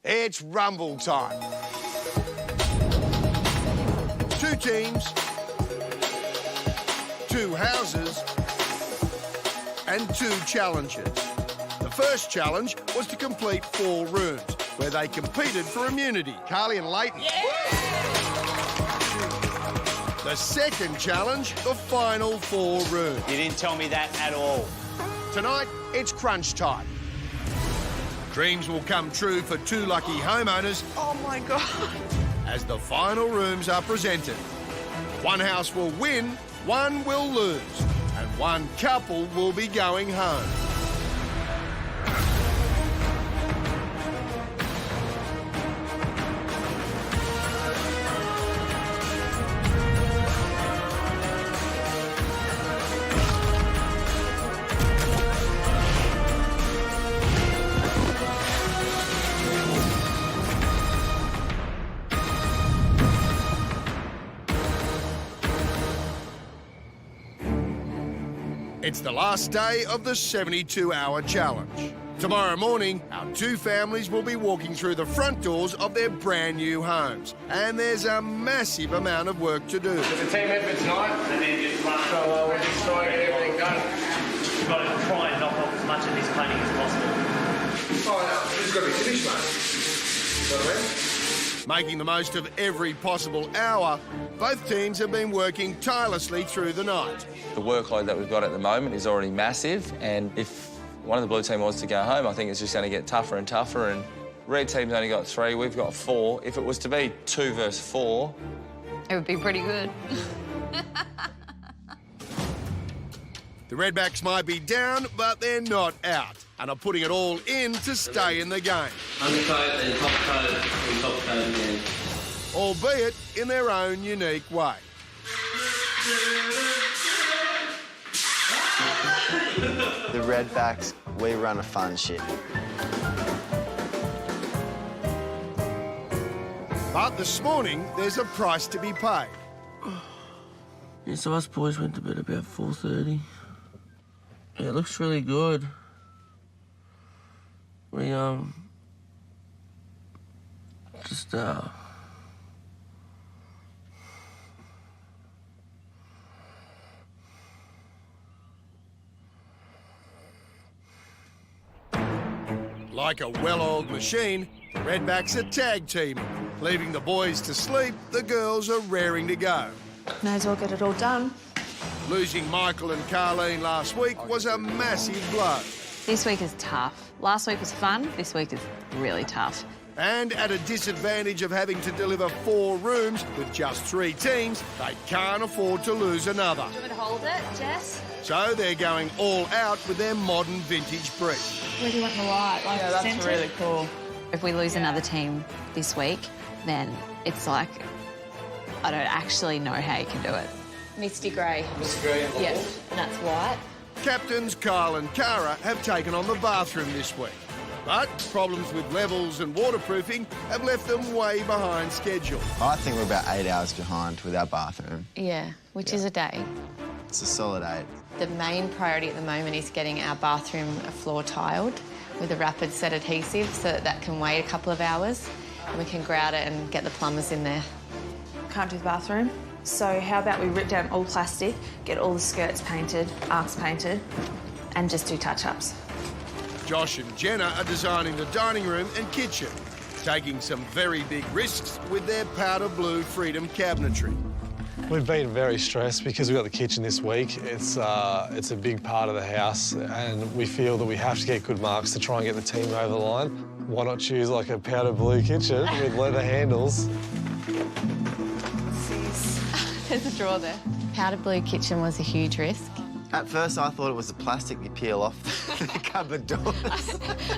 It's rumble time. 2 teams, 2 houses, and 2 challenges. The first challenge was to complete 4 rooms, where they competed for immunity. Carly and Leighton. Yeah! The second challenge, the final 4 rooms. You didn't tell me that at all. Tonight, it's crunch time. Dreams will come true for 2 lucky homeowners. Oh, my God. As the final rooms are presented. One house will win, one will lose, and one couple will be going home. It's the last day of the 72-hour challenge. Tomorrow morning, our 2 families will be walking through the front doors of their brand new homes. And there's a massive amount of work to do. It's a team effort tonight, and then just run. So we're just trying to get everything done. We've got to try and knock off as much of this painting as possible. Oh, no, this has got to be finished, mate. You know what I mean? Making the most of every possible hour, both teams have been working tirelessly through the night. The workload that we've got at the moment is already massive, and if one of the blue team wants to go home, I think it's just going to get tougher and tougher, and red team's only got 3, we've got 4. If it was to be 2 versus 4... It would be pretty good. The Redbacks might be down, but they're not out, and are putting it all in to stay in the game. Undercoat and top coat and top coat again. Albeit in their own unique way. The Redbacks, we run a fun ship. But this morning, there's a price to be paid. Yeah, so us boys went to bed about 4:30. Yeah, it looks really good. We, just, Like a well-oiled machine, the Redbacks are tag teaming. Leaving the boys to sleep, the girls are raring to go. May as well get it all done. Losing Michael and Carleen last week was a massive blow. This week is tough. Last week was fun. This week is really tough. And at a disadvantage of having to deliver 4 rooms with just 3 teams, they can't afford to lose another. Do you want me to hold it, Jess? So they're going all out with their modern vintage brick. Where do you want the light? Like Yeah, that's centre? really cool. If we lose another team this week, then it's like, I don't actually know how you can do it. Misty grey. Misty grey and Yeah, and that's white. Captains Kyle and Cara have taken on the bathroom this week. But problems with levels and waterproofing have left them way behind schedule. I think we're about 8 hours behind with our bathroom. Yeah, which is a day. It's a solid 8. The main priority at the moment is getting our bathroom floor tiled with a rapidset adhesive so that that can wait a couple of hours and we can grout it and get the plumbers in there. Can't do the bathroom. So how about we rip down all plastic, get all the skirts painted, arcs painted, and just do touch-ups. Josh and Jenna are designing the dining room and kitchen, taking some very big risks with their powder blue Freedom cabinetry. We've been very stressed because we've got the kitchen this week. It's a big part of the house, and we feel that we have to get good marks to try and get the team over the line. Why not choose like a powder blue kitchen with leather handles? There's a drawer there. Powder blue kitchen was a huge risk. At first, I thought it was the plastic you peel off the cupboard doors.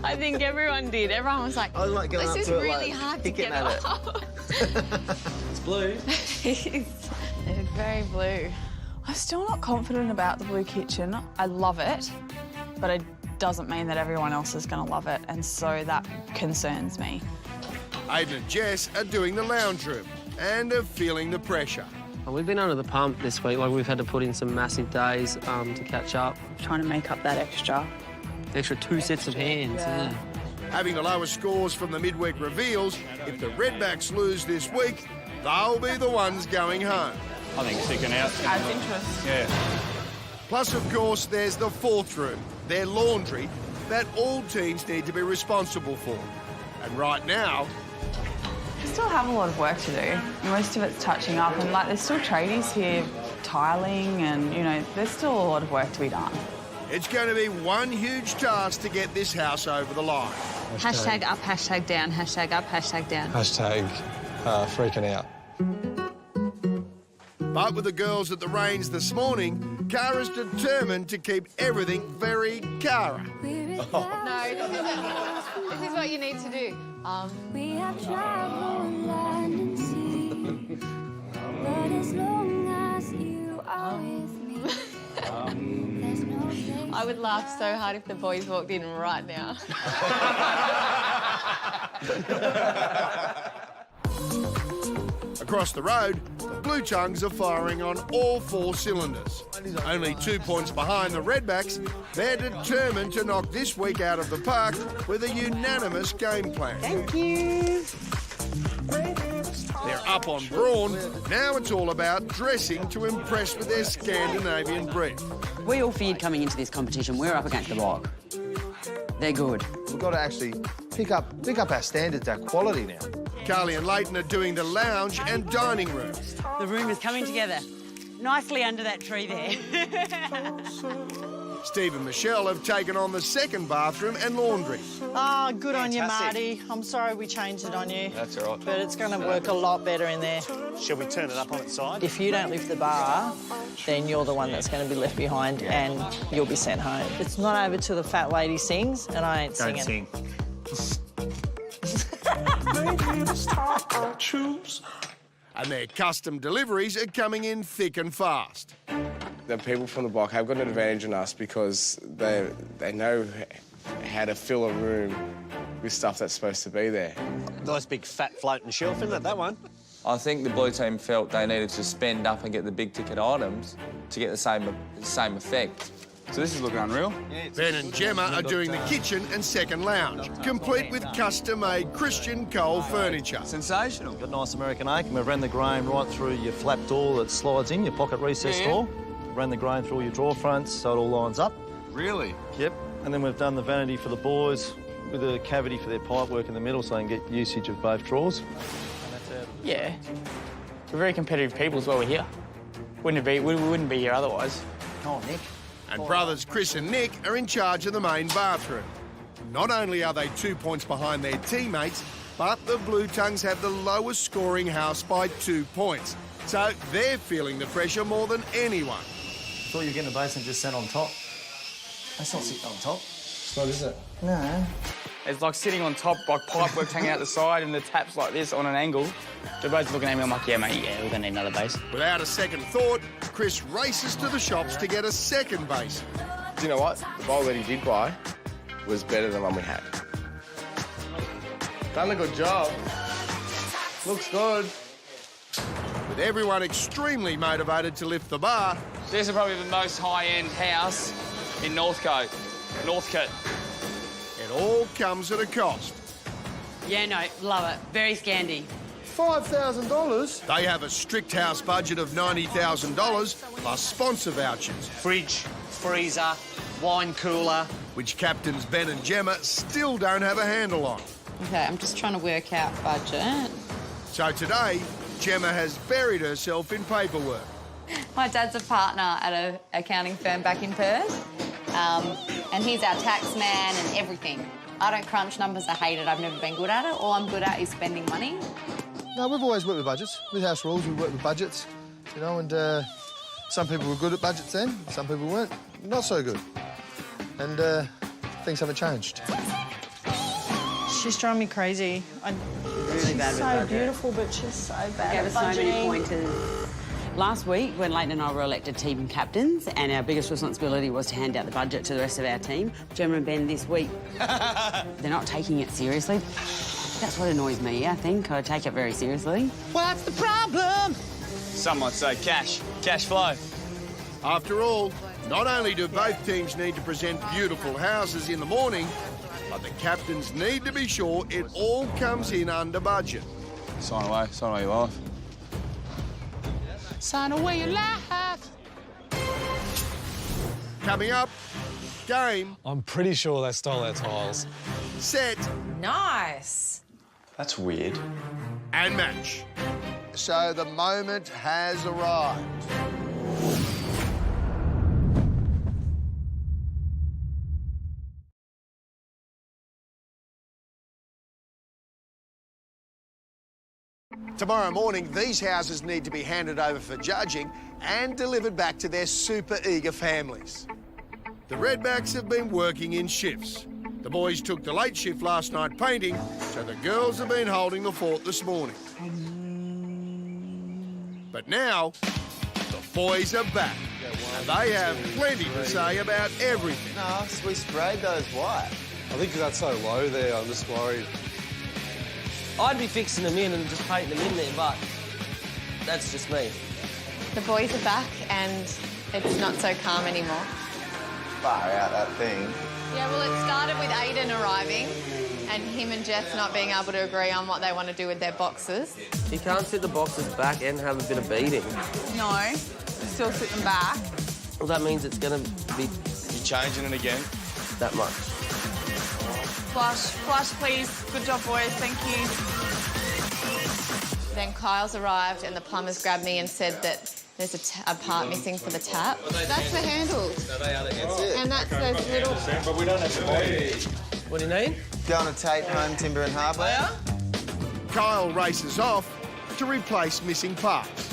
I think everyone did. Everyone was like, I was like going this up is to it, really like, hard to picking get at it. off. It's blue. It's very blue. I'm still not confident about the blue kitchen. I love it, but it doesn't mean that everyone else is going to love it, and so that concerns me. Aiden and Jess are doing the lounge room and are feeling the pressure. We've been under the pump this week. Like, we've had to put in some massive days to catch up. Trying to make up that extra. Extra 2 sets of hands. Yeah. Having the lowest scores from the midweek reveals, if the Redbacks lose this week, they'll be the ones going home. I think sticking out. Adds interest. Yeah. Plus, of course, there's the fourth room, their laundry, that all teams need to be responsible for. And right now, We still have a lot of work to do. Most of it's touching up, and like there's still tradies here tiling, and you know there's still a lot of work to be done. it's going to be one huge task to get this house over the line. Hashtag up, hashtag down, hashtag up, hashtag down. Hashtag freaking out. But with the girls at the range this morning, Cara's determined to keep everything very Cara. No, this is what you need to do. We have traveled land and sea, but as long as you are with me, there's no place. I would laugh so hard if the boys walked in right now. Across the road, the Blue Tongues are firing on all 4 cylinders. Only 2 points behind the Redbacks, they're determined to knock this week out of the park with a unanimous game plan. Thank you. They're up on brawn, now it's all about dressing to impress with their Scandinavian brief. We all feared coming into this competition. We're up against the rock. They're good. We've got to actually pick up our standards, our quality now. Carly and Leighton are doing the lounge and dining room. The room is coming together nicely under that tree there. Steve and Michelle have taken on the second bathroom and laundry. Oh, good on you, Marty. I'm sorry we changed it on you. That's all right. But it's going to work a lot better in there. Shall we turn it up on its side? If you don't lift the bar, then you're the one that's going to be left behind and you'll be sent home. It's not over till the fat lady sings, and I ain't Don't singing. sing. And their custom deliveries are coming in thick and fast. The people from the block have got an advantage on us because they know how to fill a room with stuff that's supposed to be there. Nice big fat floating shelf, isn't it, that one? I think the blue team felt they needed to spend up and get the big ticket items to get the same effect. So this is looking unreal. Ben and Gemma are doing the kitchen and second lounge, complete with custom-made Christian Cole furniture. Sensational. Got nice American oak, and we've ran the grain right through your flap door that slides in, your pocket recess door. Ran the grain through all your drawer fronts so it all lines up. Really? Yep. And then we've done the vanity for the boys with a cavity for their pipe work in the middle so they can get usage of both drawers. Yeah. We're very competitive people as well, we're here. We wouldn't be here otherwise. Oh, Nick. And brothers Chris and Nick are in charge of the main bathroom. Not only are they 2 points behind their teammates, but the Blue Tongues have the lowest scoring house by 2 points. So they're feeling the pressure more than anyone. Thought you were getting a basin just sat on top. That's not sitting on top. It's not, is it? No. It's like sitting on top, like pipework hanging out the side and the tap's like this on an angle. They're both looking at me, I'm like, yeah, mate, yeah, we're going to need another base. Without a second thought, Chris races to the shops to get a second basin. Do you know what? The bowl that he did buy was better than the one we had. Done a good job. Looks good. With everyone extremely motivated to lift the bar, This is probably the most high-end house in Northcote. it all comes at a cost. Yeah, no, love it. Very Scandi. $5,000? They have a strict house budget of $90,000 plus sponsor vouchers. Fridge, freezer, wine cooler. Which captains Ben and Gemma still don't have a handle on. Okay, I'm just trying to work out budget. So today, Gemma has buried herself in paperwork. My dad's a partner at an accounting firm back in Perth, and he's our tax man and everything. I don't crunch numbers, I hate it, I've never been good at it. All I'm good at is spending money. No, we've always worked with budgets. With house rules, we work with budgets, you know, and some people were good at budgets then, some people weren't, not so good. And things haven't changed. She's driving me crazy. Really bad She's with so budget. beautiful, but she's so bad Gave at us so many budgeting. pointers. Last week, when Leighton and I were elected team captains, and our biggest responsibility was to hand out the budget to the rest of our team, Gemma and Ben this week, they're not taking it seriously. That's what annoys me, I think. I take it very seriously. What's the problem? Some might say cash flow. After all, not only do both teams need to present beautiful houses in the morning, But the captains need to be sure it all comes in under budget. Sign away your life. Sign away your life. Coming up, game, I'm pretty sure they stole our tiles. set, Nice. That's weird. and match. So the moment has arrived. Tomorrow morning, these houses need to be handed over for judging and delivered back to their super eager families. The Redbacks have been working in shifts. The boys took the late shift last night painting, so the girls have been holding the fort this morning. But now, the boys are back, and they have plenty to say about everything. No, we sprayed those white. I think that's so low there, I'm just worried. I'd be fixing them in and just painting them in there, but that's just me. The boys are back and it's not so calm anymore. Far out, that thing. Yeah, well, it started with Aiden arriving and him and Jess not being able to agree on what they want to do with their boxes. You can't sit the boxes back and have a bit of beating. No, still sit them back. Well, that means it's going to be... You're changing it again? That much. Flush, please. Good job, boys. Thank you. Then Kyle's arrived and the plumbers grabbed me and said that there's a part missing for the tap. That's the handles. And that's those little... But we don't have the body. What do you need? Going to Tate Home Timber and Hardware. Kyle races off to replace missing parts.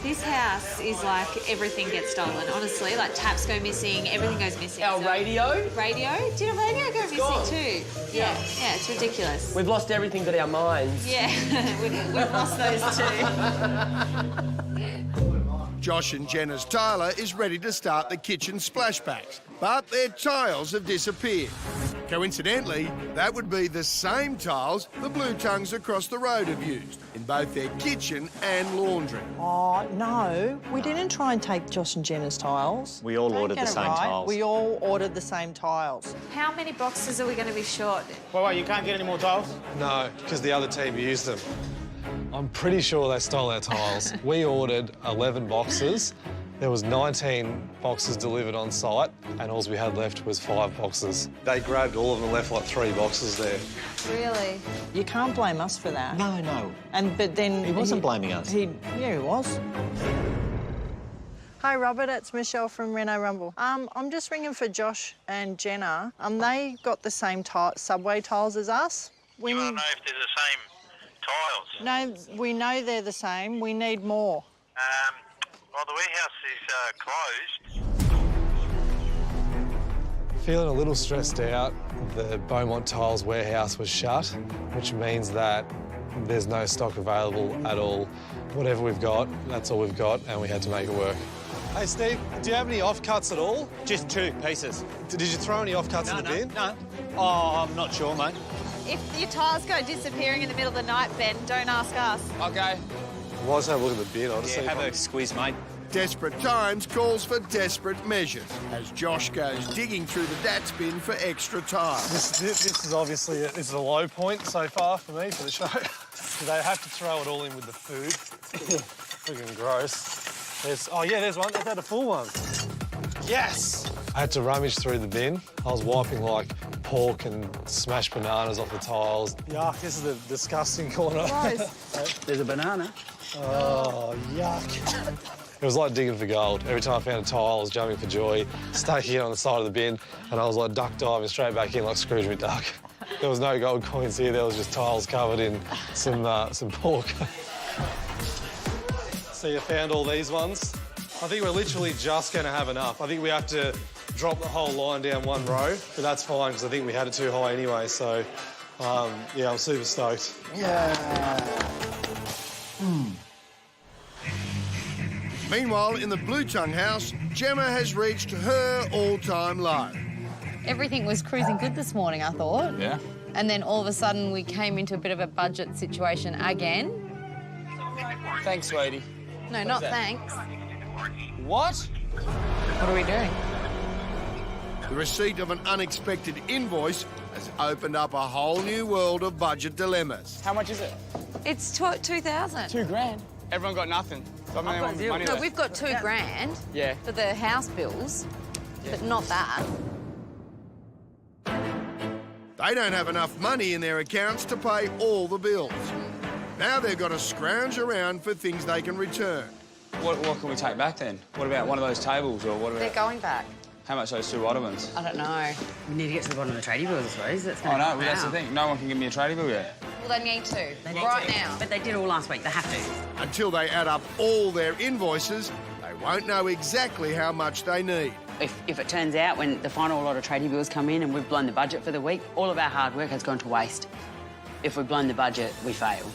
This house is like everything gets stolen, honestly. Like taps go missing, everything goes missing. Our radio? Radio? Did a radio go missing too? Yeah, it's ridiculous. We've lost everything but our minds. Yeah, we've lost those too. Josh and Jenna's Tyler is ready to start the kitchen splashbacks, but their tiles have disappeared. Coincidentally, that would be the same tiles the Blue Tongues across the road have used in both their kitchen and laundry. Oh, no. We didn't try and take Josh and Jenna's tiles. We all Don't ordered get the it same right. tiles. We all ordered the same tiles. How many boxes are we going to be short? Wait, you can't get any more tiles? No, because the other team used them. I'm pretty sure they stole our tiles. We ordered 11 boxes. There was 19 boxes delivered on site, and all we had left was 5 boxes. They grabbed all of them and left like 3 boxes there. Really? You can't blame us for that. No. But then... He wasn't blaming us. Yeah, he was. Hi, Robert. It's Michelle from Reno Rumble. I'm just ringing for Josh and Jenna. They got the same subway tiles as us. You want to know if they're the same tiles? No, we know they're the same. We need more. Well, the warehouse is closed. Feeling a little stressed out. The Beaumont Tiles warehouse was shut, which means that there's no stock available at all. Whatever we've got, that's all we've got, and we had to make it work. Hey, Steve, do you have any offcuts at all? Just 2 pieces. Did you throw any offcuts in the bin? No. Oh, I'm not sure, mate. If your tiles go disappearing in the middle of the night, Ben, don't ask us. Okay. Why just have a look at the bin? I'll just Yeah, have a squeeze, mate. Desperate times calls for desperate measures as Josh goes digging through the DATS bin for extra tiles. This is obviously this is a low point so far for me for the show. They have to throw it all in with the food. Friggin' gross. There's one. They've had a full one. Yes! I had to rummage through the bin. I was wiping like pork and smashed bananas off the tiles. Yuck, this is the disgusting corner. There's a banana. Oh, yuck. It was like digging for gold. Every time I found a tile, I was jumping for joy, staking it on the side of the bin, and I was like duck diving straight back in like Scrooge McDuck. There was no gold coins here, there was just tiles covered in some pork. So you found all these ones? I think we're literally just going to have enough. I think we have to drop the whole line down one row, but that's fine because I think we had it too high anyway, so yeah, I'm super stoked. Yeah. Meanwhile, in the Blue Tongue house, Gemma has reached her all-time low. Everything was cruising good this morning, I thought. Yeah. And then all of a sudden we came into a bit of a budget situation again. Thanks, sweetie. No, not thanks. What? What are we doing? The receipt of an unexpected invoice has opened up a whole new world of budget dilemmas. How much is it? It's 2,000. 2 grand. Everyone got nothing. So I've got zero. No, we've got 2 grand. Yeah. For the house bills, but not that. They don't have enough money in their accounts to pay all the bills. Now they've got to scrounge around for things they can return. What can we take back then? What about one of those tables or what about... They're going back. How much those 2 ottomans? I don't know. We need to get to the bottom of the tradie bills, I suppose. That's Oh, no, well, that's the thing. No one can give me a tradie bill yet. Well, they need to. They need right to. now. But they did all last week. They have to. Until they add up all their invoices, they won't know exactly how much they need. If it turns out when the final lot of tradie bills come in and we've blown the budget for the week, all of our hard work has gone to waste. If we've blown the budget, we fail.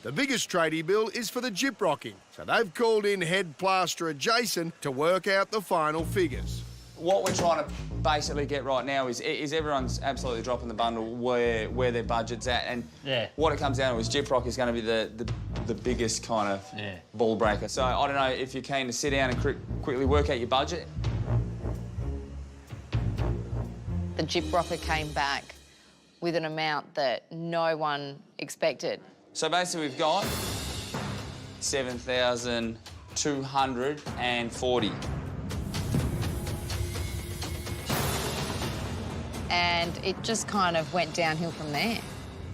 The biggest tradie bill is for the gyprocking, so they've called in head plasterer Jason to work out the final figures. What we're trying to basically get right now is everyone's absolutely dropping the bundle where their budget's at, and what it comes down to is gyprock is going to be the biggest kind of ball breaker. So I don't know if you're keen to sit down and quickly work out your budget. The gyprocker came back with an amount that no one expected. So basically we've got 7,240. And it just kind of went downhill from there.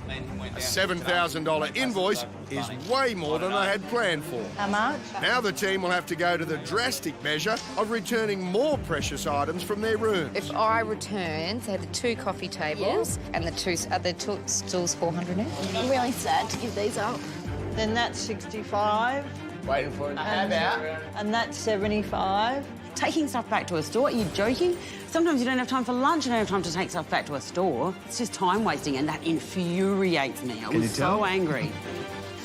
A $7,000 invoice is way more than they had planned for. How much? Now the team will have to go to the drastic measure of returning more precious items from their rooms. If I return, say, the 2 coffee tables and the 2 other stools 400 each. I'm really sad to give these up. Then that's 65. Waiting for it. How about? And that's 75. Taking stuff back to a store? Are you joking? Sometimes you don't have time for lunch and don't have time to take stuff back to a store. It's just time wasting, and that infuriates me. I was so angry.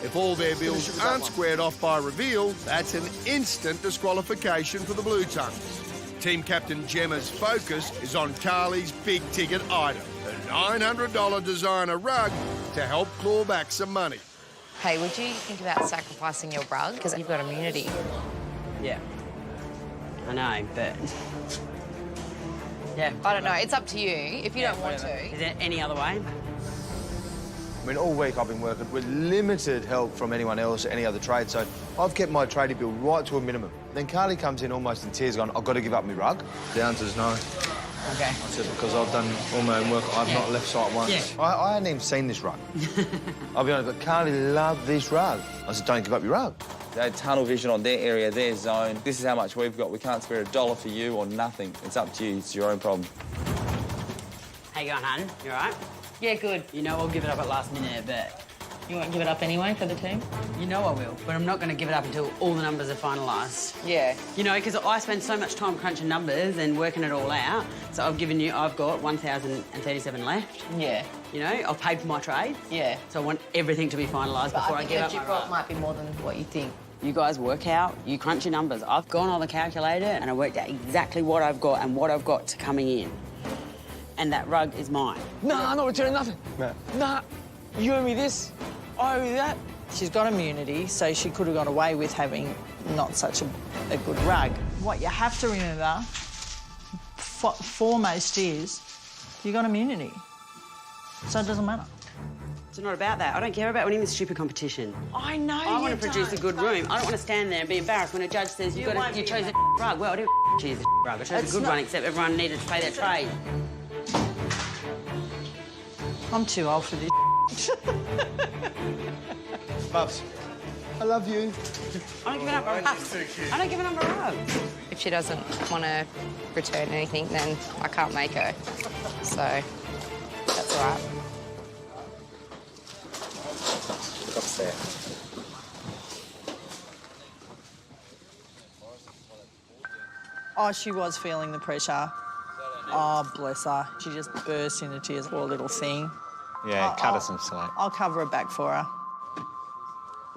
If all their bills aren't squared off by reveal, that's an instant disqualification for the Blue Tongues. Team captain Gemma's focus is on Carly's big-ticket item, the $900 designer rug, to help claw back some money. Hey, would you think about sacrificing your rug? Because you've got immunity. Yeah. I know, but... yeah. I don't know. It's up to you if you don't want to. Is there any other way? I mean, all week I've been working with limited help from anyone else, any other trade, so I've kept my tradie bill right to a minimum. Then Carly comes in almost in tears going, I've got to give up my rug. The answer's no. OK. I said, because I've done all my own work, I've not left site once. Yeah. I hadn't even seen this rug. I'll be honest, but Carly loved this rug. I said, don't give up your rug. They had tunnel vision on their area, their zone. This is how much we've got. We can't spare a dollar for you or nothing. It's up to you. It's your own problem. How you going, hun? You all right? Yeah, good. You know I'll give it up at last minute, but... You won't give it up anyway for the team? You know I will, but I'm not going to give it up until all the numbers are finalised. Yeah. You know, because I spend so much time crunching numbers and working it all out, so I've got 1,037 left. Yeah. You know, I've paid for my trade. Yeah. So I want everything to be finalised before I give up my gyprock rug. might be more than what you think. You guys work out, you crunch your numbers. I've gone on the calculator and I worked out exactly what I've got and what I've got coming in. And that rug is mine. Nah, I'm not returning nothing. No. Nah, you owe me this, I owe you that. She's got immunity, so she could have got away with having not such a good rug. What you have to remember, foremost is, you got immunity. So it doesn't matter. It's not about that. I don't care about winning this stupid competition. I know I want to produce a good room. I don't want to stand there and be embarrassed when a judge says you chose a rug. Well, I didn't choose a rug. I chose a good one, except everyone needed to pay their trade. I'm too old for this. Bubs, I love you. I don't give it up a rug. I don't give it up a rug. If she doesn't want to return anything, then I can't make her. So that's all right. Oh, she was feeling the pressure. Oh, bless her. She just burst into tears, poor little thing. Yeah, cut her some slack. I'll cover her back for her.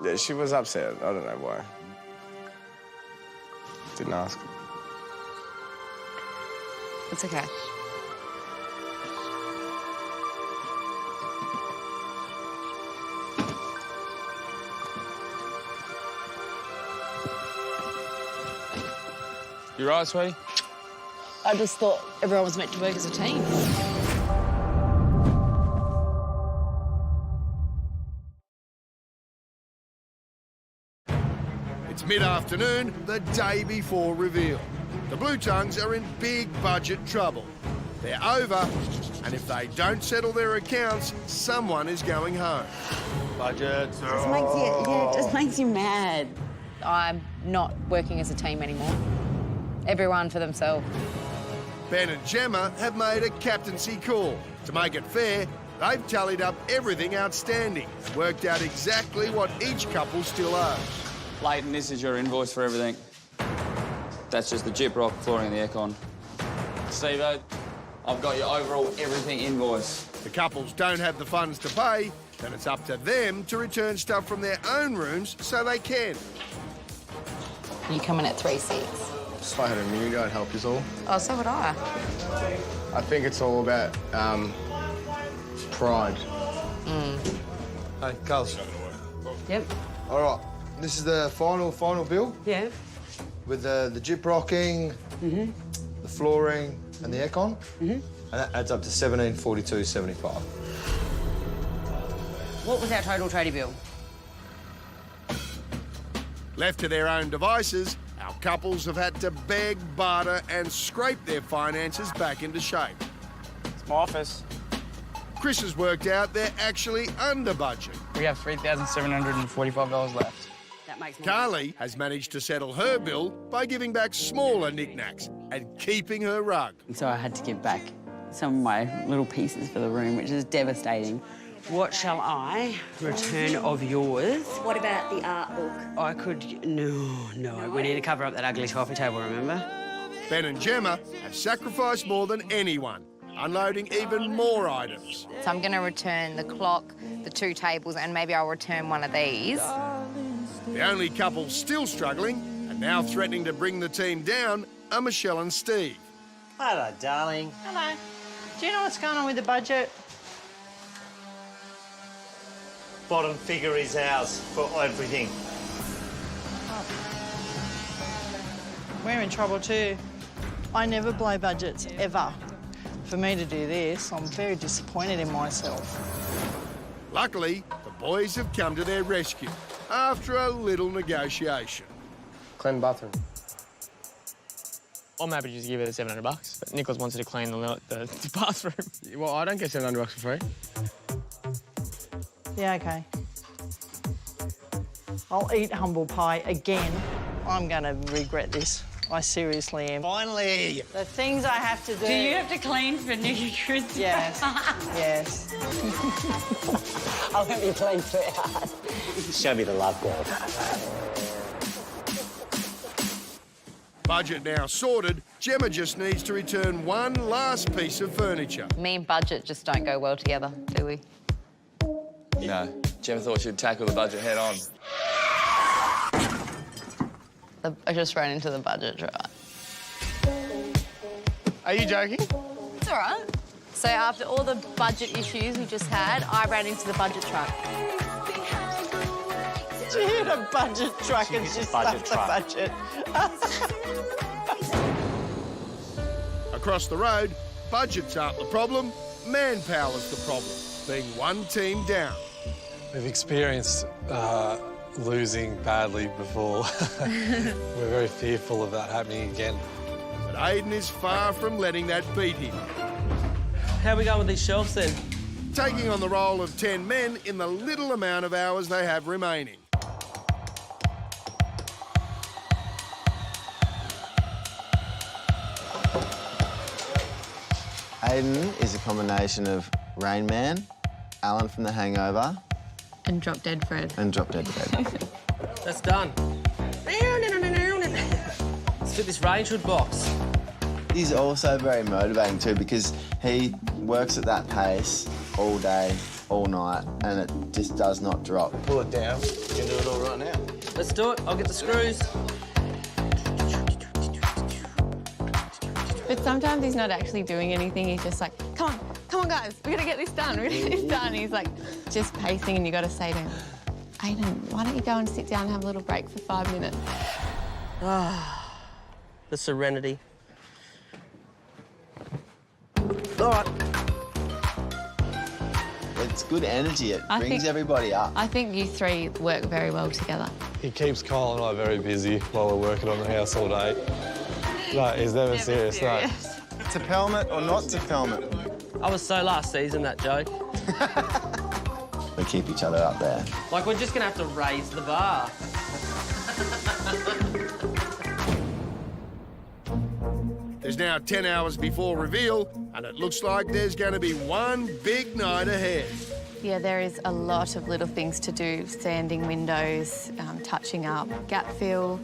Yeah, she was upset. I don't know why. Didn't ask. It's okay. You right, sweetie? I just thought everyone was meant to work as a team. It's mid-afternoon, the day before reveal. The Blue Tongues are in big budget trouble. They're over, and if they don't settle their accounts, someone is going home. Budget. It just makes you mad. I'm not working as a team anymore. Everyone for themselves. Ben and Gemma have made a captaincy call. To make it fair, they've tallied up everything outstanding and worked out exactly what each couple still owes. Leighton, this is your invoice for everything. That's just the gyprock, flooring, and the aircon. Steve-O, I've got your overall everything invoice. The couples don't have the funds to pay, then it's up to them to return stuff from their own rooms so they can. You come in at 3-6. If I had a new guy, I'd help you all. Oh, so would I. I think it's all about pride. Hey, Carlos. Yep. All right, this is the final bill. Yeah. With the gyprocking, the flooring, and the aircon. And that adds up to $1742.75. What was our total tradie bill? Left to their own devices, our couples have had to beg, barter, and scrape their finances back into shape. It's my office. Chris has worked out they're actually under budget. We have $3,745 left. That makes more Carly has managed to settle her bill by giving back smaller knickknacks and keeping her rug. So I had to give back some of my little pieces for the room, which is devastating. What shall I return of yours? What about the art book? I could... No. We need to cover up that ugly coffee table, remember? Ben and Gemma have sacrificed more than anyone, unloading even more items. So I'm going to return the clock, the 2 tables, and maybe I'll return one of these. The only couple still struggling and now threatening to bring the team down are Michelle and Steve. Hello, darling. Hello. Do you know what's going on with the budget? Bottom figure is ours for everything. We're in trouble too. I never blow budgets, ever. For me to do this, I'm very disappointed in myself. Luckily, the boys have come to their rescue after a little negotiation. Clean bathroom. I'm happy to just give it the $700, but Nicholas wants to clean the bathroom. Well, I don't get $700 for free. Yeah, OK. I'll eat humble pie again. I'm going to regret this. I seriously am. Finally! The things I have to do. Do you have to clean for New Christmas? Yes. Yes. I'll have you clean forever. Show me the love, girl. Budget now sorted, Gemma just needs to return one last piece of furniture. Me and budget just don't go well together, do we? No. Gemma thought she'd tackle the budget head on. I just ran into the budget drawer. Are you joking? It's all right. So after all the budget issues we just had, I ran into the budget truck. She hit a budget truck and she stuffed the budget. Across the road, budgets aren't the problem, manpower's the problem, being one team down. We've experienced losing badly before. We're very fearful of that happening again. But Aiden is far from letting that beat him. How we going with these shelves then? Taking on the role of 10 men in the little amount of hours they have remaining. Aiden is a combination of Rain Man, Alan from The Hangover, And Drop Dead Fred. and Drop Dead Fred. That's done. Let's fit this range hood box. He's also very motivating too because he works at that pace all day, all night, and it just does not drop. Pull it down. You can do it all right now. Let's do it. I'll get the screws. But sometimes he's not actually doing anything. He's just like, come on, guys, we gotta get this done. We gotta get this done. He's like just pacing, and you gotta say to him, Aiden, why don't you go and sit down and have a little break for 5 minutes? The serenity. All right. It's good energy. It I brings think- everybody up. I think you three work very well together. He keeps Kyle and I very busy while we're working on the house all day. No, he's never serious, no. To pelmet or not to pelmet? I was so last season, that joke. We keep each other up there. Like, we're just gonna have to raise the bar. There's now 10 hours before reveal, and it looks like there's going to be one big night ahead. Yeah, there is a lot of little things to do. Sanding windows, touching up, gap fill,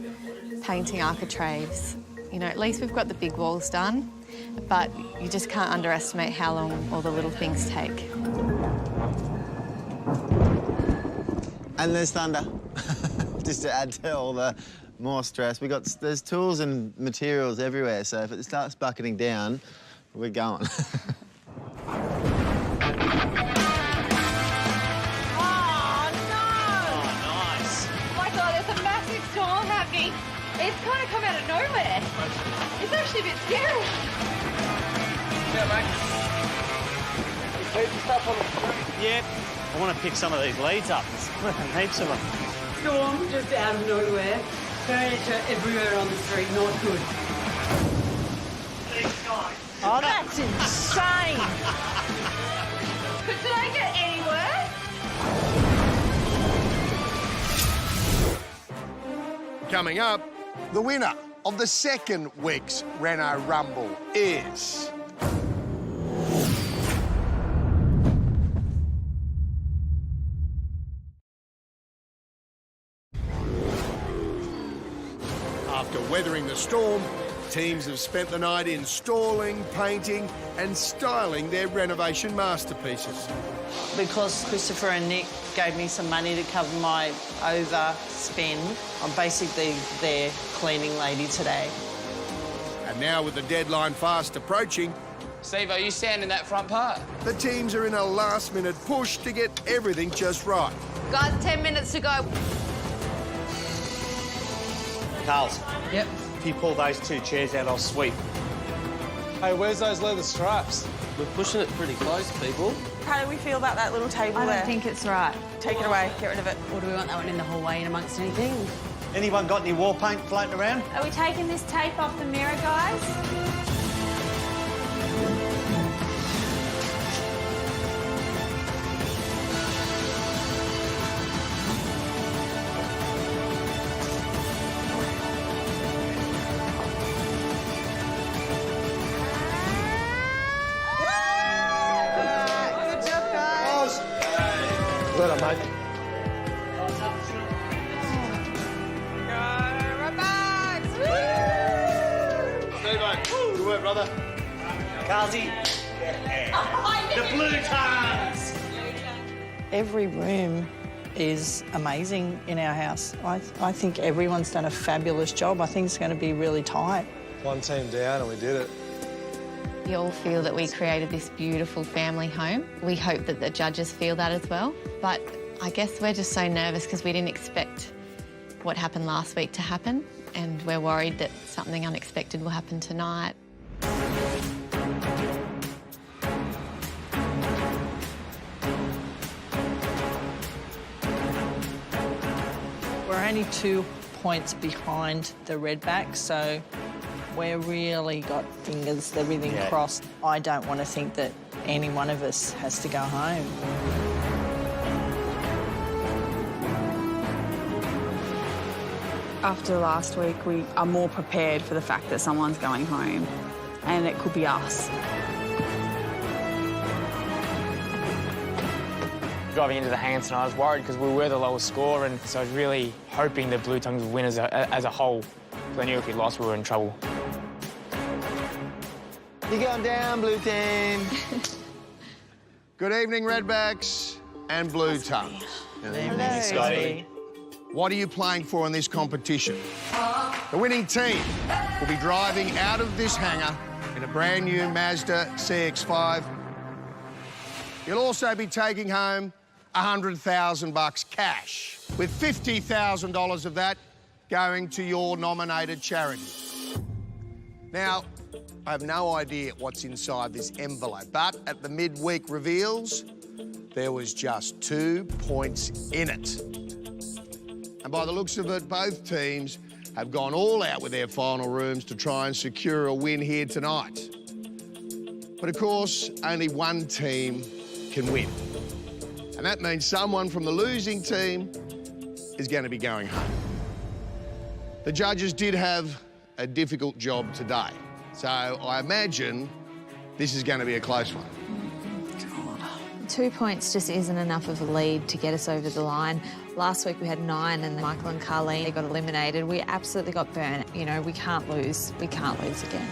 painting architraves. You know, at least we've got the big walls done, but you just can't underestimate how long all the little things take. And there's thunder. Just to add to all the more stress. There's tools and materials everywhere, so if it starts bucketing down, we're going. Oh, no! Oh, nice. Oh, my God, there's a massive storm happening. It's kind of come out of nowhere. It's actually a bit scary. Yeah, mate. Keep the stuff on the street. Yep. I want to pick some of these leads up. There's heaps of them. Storm just out of nowhere. Furniture everywhere on the street, not good. Oh, that's insane. Could today get any worse? Coming up, the winner of the second week's Reno Rumble is... After weathering the storm, teams have spent the night installing, painting and styling their renovation masterpieces. Because Christopher and Nick gave me some money to cover my overspend, I'm basically their cleaning lady today. And now with the deadline fast approaching, Steve, are you sanding that front part? the teams are in a last-minute push to get everything just right. Guys, 10 minutes to go. Carls. Yep. If you pull those two chairs out, I'll sweep. Hey, where's those leather straps? We're pushing it pretty close, people. How do we feel about that little table I there? don't think it's right. Take it away, get rid of it. Or do we want that one in the hallway in amongst anything? Anyone got any war paint floating around? Are we taking this tape off the mirror, guys? Good job, guys. Let her, mate. Good work, brother. Carlsy. The blue tongues. Every room is amazing in our house. I think everyone's done a fabulous job. I think it's going to be really tight. One team down and we did it. We all feel that we created this beautiful family home. We hope that the judges feel that as well. But I guess we're just so nervous because we didn't expect what happened last week to happen, and we're worried that something unexpected will happen tonight. We're only 2 points behind the Redbacks, so we're really got fingers, everything Yeah. crossed. I don't want to think that any one of us has to go home. After last week, we are more prepared for the fact that someone's going home, and it could be us. Driving into the hands tonight, I was worried because we were the lowest score, and so I was really hoping the Blue Tongues would win as a whole. Because I knew if we lost, we were in trouble. You're going down, blue team. Good evening, Redbacks and Blue Tongues. Good evening, Scotty. What are you playing for in this competition? The winning team will be driving out of this hangar in a brand new Mazda CX-5. You'll also be taking home $100,000 cash, with $50,000 of that going to your nominated charity. Now, I have no idea what's inside this envelope, but at the midweek reveals, there was just 2 points in it. And by the looks of it, both teams have gone all out with their final rooms to try and secure a win here tonight. But of course, only one team can win. And that means someone from the losing team is going to be going home. The judges did have a difficult job today, so I imagine this is going to be a close one. 2 points just isn't enough of a lead to get us over the line. Last week we had 9 and Michael and Carleen got eliminated. We absolutely got burnt. You know, we can't lose. We can't lose again.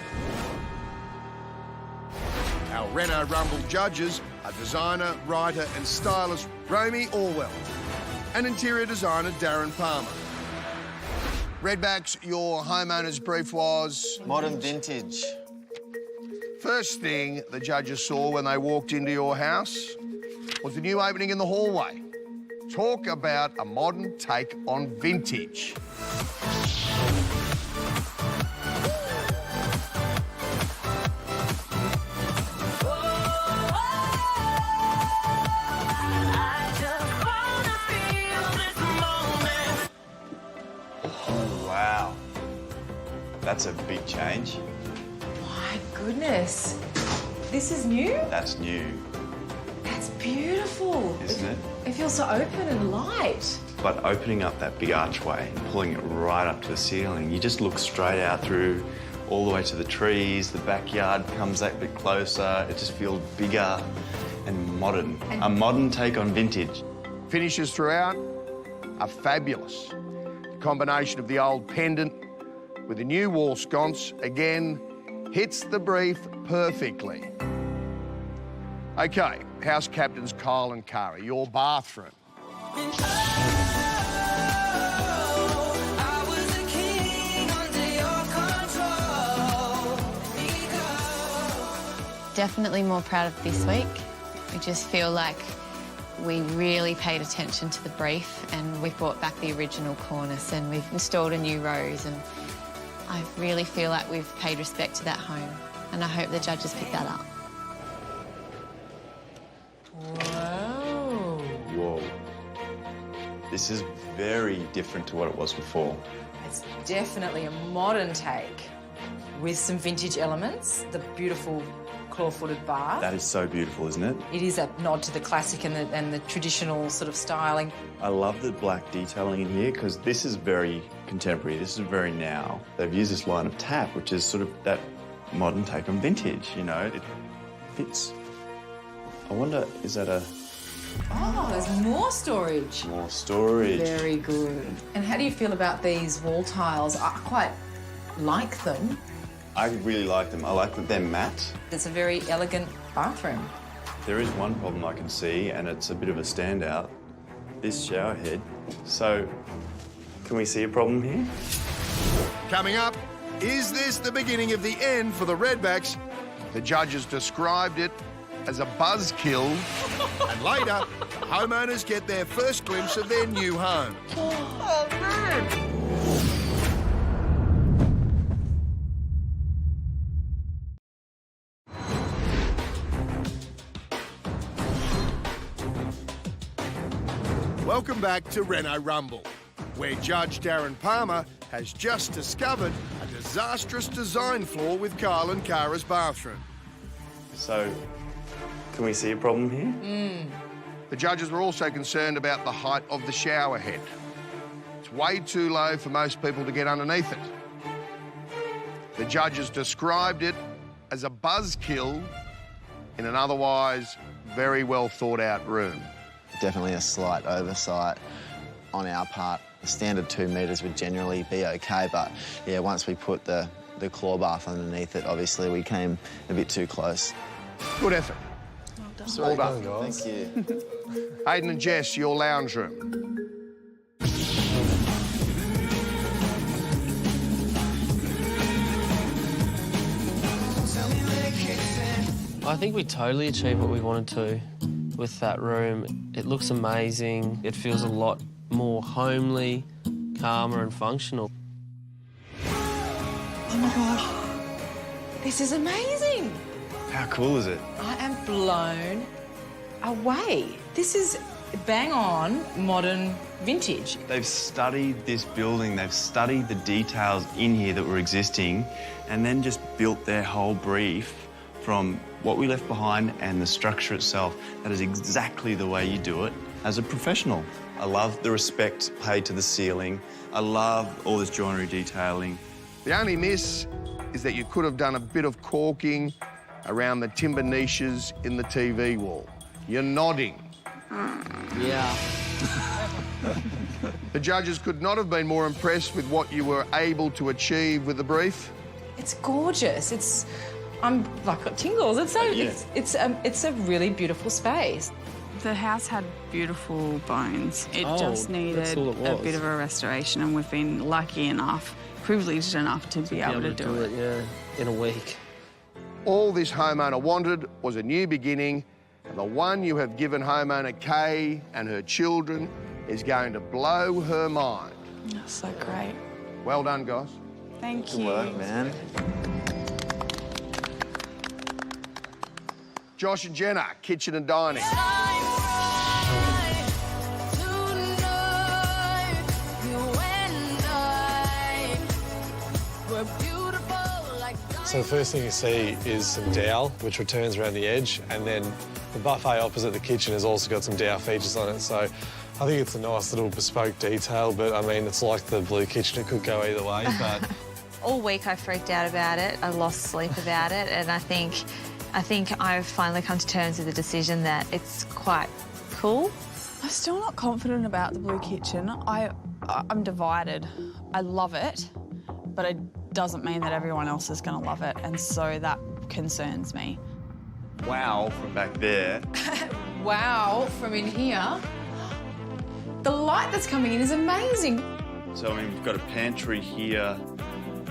Our Reno Rumble judges are designer, writer and stylist Romy Orwell and interior designer Darren Palmer. Redbacks, your homeowner's brief was? Modern vintage. First thing the judges saw when they walked into your house was the new opening in the hallway. Talk about a modern take on vintage. Wow. That's a big change. My goodness. This is new? That's new, That's beautiful. isn't it? It feels so open and light. But opening up that big archway and pulling it right up to the ceiling, you just look straight out through all the way to the trees, the backyard comes that bit closer, it just feels bigger and modern. A modern take on vintage. Finishes throughout are fabulous. The combination of the old pendant with the new wall sconce, again, hits the brief perfectly. OK, house captains Kyle and Kara, your bathroom. Definitely more proud of this week. We just feel like we really paid attention to the brief and we brought back the original cornice and we've installed a new rose, and I really feel like we've paid respect to that home, and I hope the judges pick that up. Whoa. This is very different to what it was before. It's definitely a modern take with some vintage elements. The beautiful claw-footed bath. That is so beautiful, isn't it? It is a nod to the classic and the traditional sort of styling. I love the black detailing in here because this is very contemporary, this is very now. They've used this line of tap, which is sort of that modern take on vintage, you know, it fits. I wonder, is that a... Oh, there's more storage. More storage. Very good. And how do you feel about these wall tiles? I quite like them. I really like them. I like that they're matte. It's a very elegant bathroom. There is one problem I can see, and it's a bit of a standout. This shower head. So, can we see a problem here? Coming up, is this the beginning of the end for the Redbacks? The judges described it as a buzzkill, and later, homeowners get their first glimpse of their new home. Oh, man! Welcome back to Reno Rumble, where Judge Darren Palmer has just discovered a disastrous design flaw with Kyle and Kara's bathroom. So, can we see a problem here? The judges were also concerned about the height of the shower head. It's way too low for most people to get underneath it. The judges described it as a buzzkill in an otherwise very well thought out room. Definitely a slight oversight on our part. The standard 2 metres would generally be okay, but yeah, once we put the claw bath underneath it, obviously we came a bit too close. Good effort. Well done. Thank you. Aidan and Jess, your lounge room. I think we totally achieved what we wanted to with that room. It looks amazing. It feels a lot more homely, calmer and functional. Oh my God. This is amazing. How cool is it? I am blown away. This is bang on modern vintage. They've studied this building, they've studied the details in here that were existing, and then just built their whole brief from what we left behind and the structure itself. That is exactly the way you do it as a professional. I love the respect paid to the ceiling. I love all this joinery detailing. The only miss is that you could have done a bit of caulking around the timber niches in the TV wall. You're nodding. Yeah. The judges could not have been more impressed with what you were able to achieve with the brief. It's gorgeous. I'm like got tingles. It's so it's a really beautiful space. The house had beautiful bones. It just needed that's all it a was. bit of a restoration, and we've been lucky enough, privileged enough to be able to do it. Yeah, in a week. All this homeowner wanted was a new beginning, and the one you have given homeowner Kay and her children is going to blow her mind. That's so great. Well done, guys. Thank you. Good work, man. Josh and Jenna, kitchen and dining. So the first thing you see is some dowel, which returns around the edge, and then the buffet opposite the kitchen has also got some dowel features on it. So I think it's a nice little bespoke detail, but I mean, it's like the blue kitchen, it could go either way, but... All week I freaked out about it. I lost sleep about it, and I think I've finally come to terms with the decision that it's quite cool. I'm still not confident about the blue kitchen. I'm divided. I love it, but it doesn't mean that everyone else is going to love it, and so that concerns me. Wow, from back there. Wow, from in here. The light that's coming in is amazing. So, I mean, we've got a pantry here.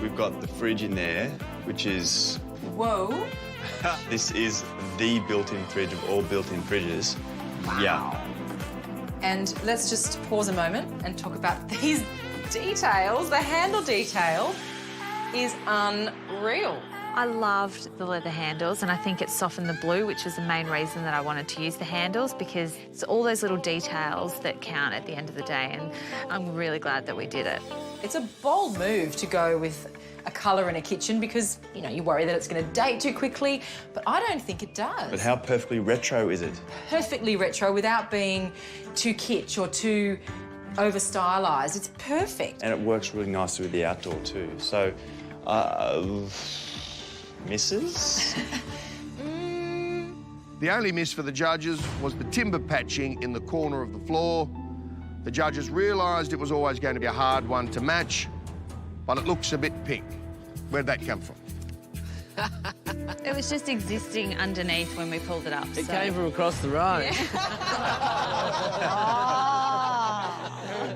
We've got the fridge in there, which is... Whoa. This is the built-in fridge of all built-in fridges. Wow. Yeah. And let's just pause a moment and talk about these details. The handle detail is unreal. I loved the leather handles, and I think it softened the blue, which was the main reason that I wanted to use the handles, because it's all those little details that count at the end of the day, and I'm really glad that we did it. It's a bold move to go with a colour in a kitchen because, you know, you worry that it's going to date too quickly, but I don't think it does. But how perfectly retro is it? Perfectly retro without being too kitsch or too over-stylised. It's perfect. And it works really nicely with the outdoor too. So, misses? The only miss for the judges was the timber patching in the corner of the floor. The judges realised it was always going to be a hard one to match, but it looks a bit pink. Where'd that come from? It was just existing underneath when we pulled it up. It came from across the road.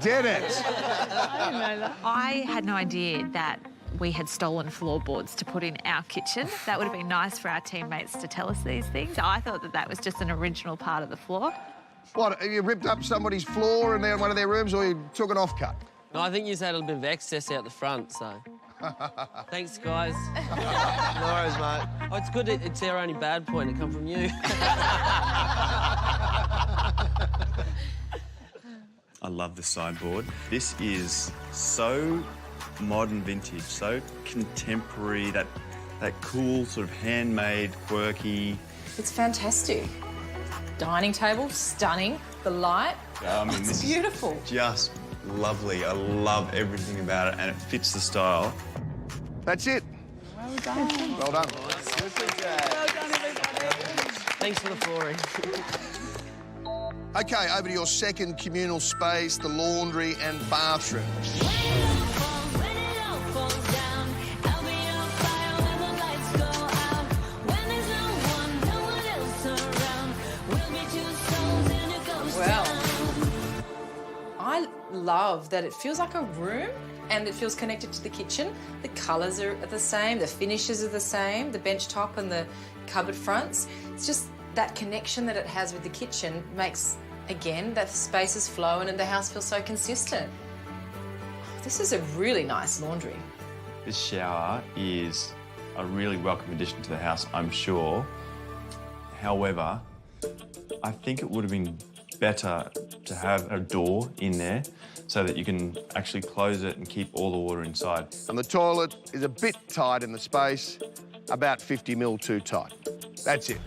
Did it? I didn't know that. I had no idea that we had stolen floorboards to put in our kitchen. That would have been nice for our teammates to tell us these things. I thought that that was just an original part of the floor. What, you ripped up somebody's floor in one of their rooms, or you took an off-cut? No, I think you just had a little bit of excess out the front, so... Thanks, guys. No worries, mate. Oh, it's good. It's our only bad point. It come from you. I love the sideboard. This is so modern vintage, so contemporary, that cool sort of handmade, quirky... It's fantastic. Dining table, stunning. The light, I mean, it's this beautiful. Is just lovely. I love everything about it, and it fits the style. That's it. Well done. Well done. Well done, everybody. Thanks for the flooring. OK, over to your second communal space, the laundry and bathroom. Well, I love that it feels like a room and it feels connected to the kitchen. The colours are the same, the finishes are the same, the bench top and the cupboard fronts. It's just that connection that it has with the kitchen makes, again, that space is flowing and the house feels so consistent. This is a really nice laundry. This shower is a really welcome addition to the house, I'm sure. However, I think it would have been better to have a door in there so that you can actually close it and keep all the water inside. And the toilet is a bit tight in the space, about 50 mil too tight. That's it.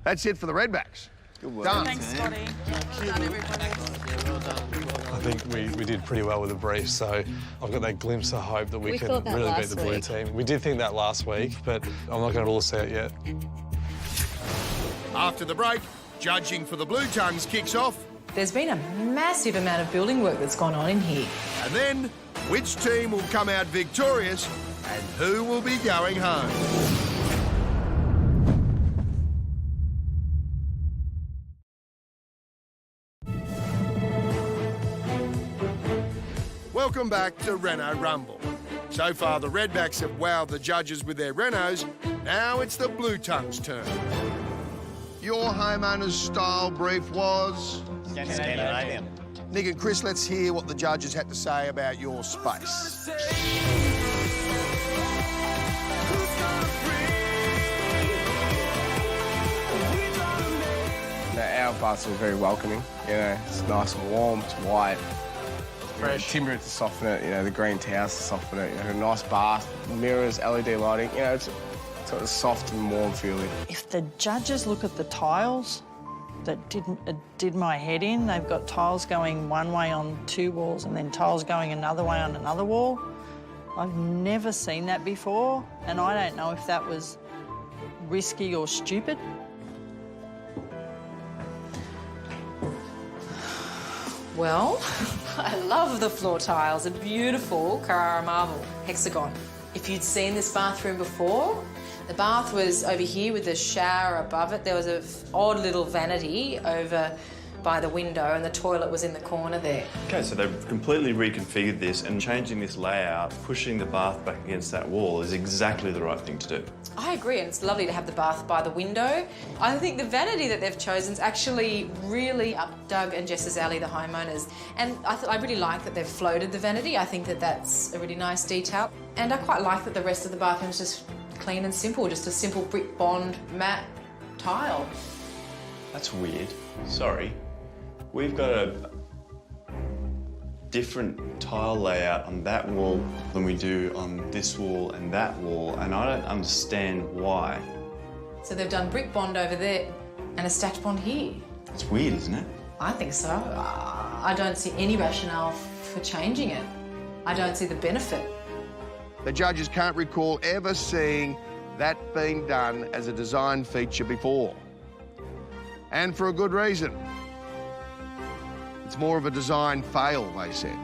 That's it for the Redbacks. Good work. Done. Thanks, Scotty. Well done, everybody. I think we did pretty well with the brief, so I've got that glimpse of hope that we can really beat the blue team. We did think that last week, but I'm not going to rule us out yet. After the break, judging for the Blue Tongues kicks off. There's been a massive amount of building work that's gone on in here. And then, which team will come out victorious and who will be going home? Welcome back to Reno Rumble. So far, the Redbacks have wowed the judges with their Renos. Now it's the Blue Tongues' turn. Your homeowner's style brief was? Scandinavian. Nick and Chris, let's hear what the judges had to say about your space. Our baths are very welcoming. You know, it's nice and warm, it's white. Fresh. Timber to soften it, you know, the green towels to soften it, you know, a nice bath, mirrors, LED lighting, you know, it's sort of soft and warm feeling. If the judges look at the tiles, that did my head in. They've got tiles going one way on two walls and then tiles going another way on another wall. I've never seen that before, and I don't know if that was risky or stupid. Well, I love the floor tiles, a beautiful Carrara marble hexagon. If you'd seen this bathroom before, the bath was over here with the shower above it. There was an odd little vanity over by the window and the toilet was in the corner there. Okay, so they've completely reconfigured this, and changing this layout, pushing the bath back against that wall is exactly the right thing to do. I agree, and it's lovely to have the bath by the window. I think the vanity that they've chosen is actually really up Doug and Jess's alley, the homeowners. And I really like that they've floated the vanity. I think that that's a really nice detail. And I quite like that the rest of the bathroom is just clean and simple, just a simple brick bond matte tile. That's weird. Sorry. We've got a different tile layout on that wall than we do on this wall and that wall, and I don't understand why. So they've done brick bond over there and a stacked bond here. It's weird, isn't it? I think so. I don't see any rationale for changing it. I don't see the benefit. The judges can't recall ever seeing that being done as a design feature before. And for a good reason. It's more of a design fail, they said.